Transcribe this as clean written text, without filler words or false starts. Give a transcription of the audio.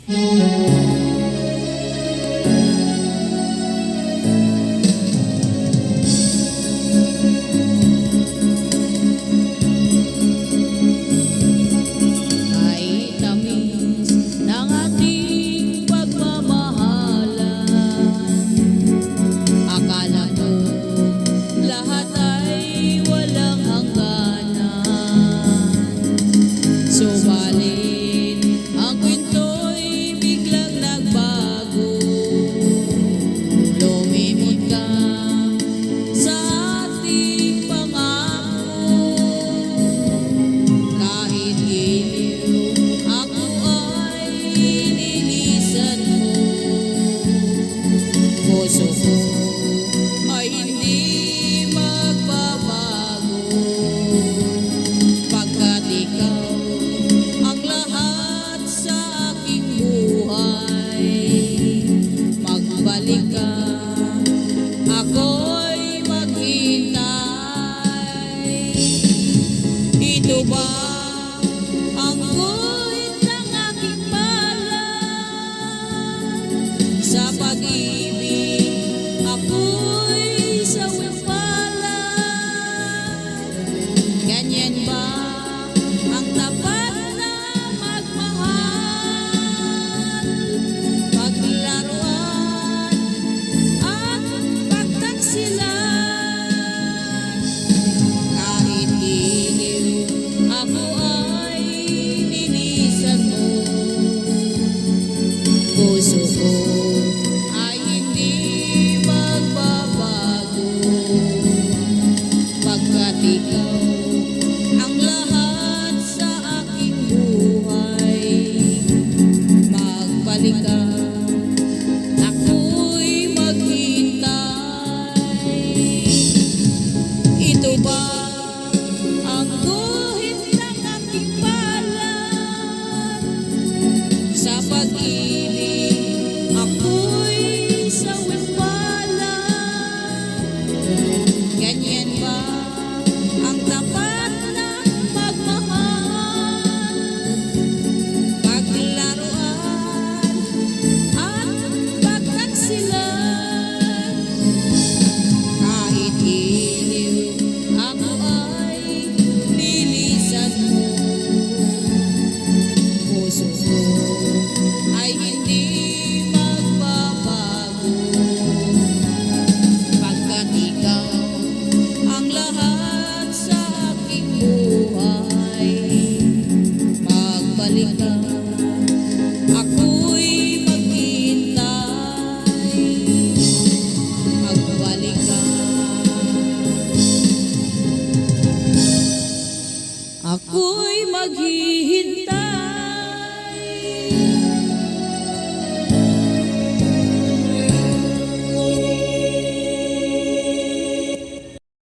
Ay tamis ng ating pagmamahalan. Akala ko lahat ay walang hangganan. Subalit ang kwento'y biglang nagbago. Lumimot ka sa ating pangako. Kahit giliw ako ay nilisan mo. Puso ko ay hindi magbabago, pagkat ikaw ang lahat sa aking buhay. Magbalik ka, ako'y maghintay. Ito ba ang guhit ng aking balat? Sa pag-ibig ako'y sawing palad. Ganyan ba ang tapat na magmahal? Paglaruan at pagtaksilan. Kahit giliw ako ay nilisan mo. Puso ko ay hindi magbabago, pagkat ikaw ang lahat sa aking buhay. Magbalik ka, ako'y maghintay. Ito ba ang guhit ng aking balat? Sa pag-ibig ako'y sawing palad. Ganyan ba ang tapat na magmahal? Paglaruan at pagtaksilan. Kahit giliw ako ay nilisan mo. Puso ko ay hindi magbabago, pagkat ikaw ang lahat sa aking buhay. Magbalik ka, ako'y maghintay. Magbalik ka, ako'y maghihintay.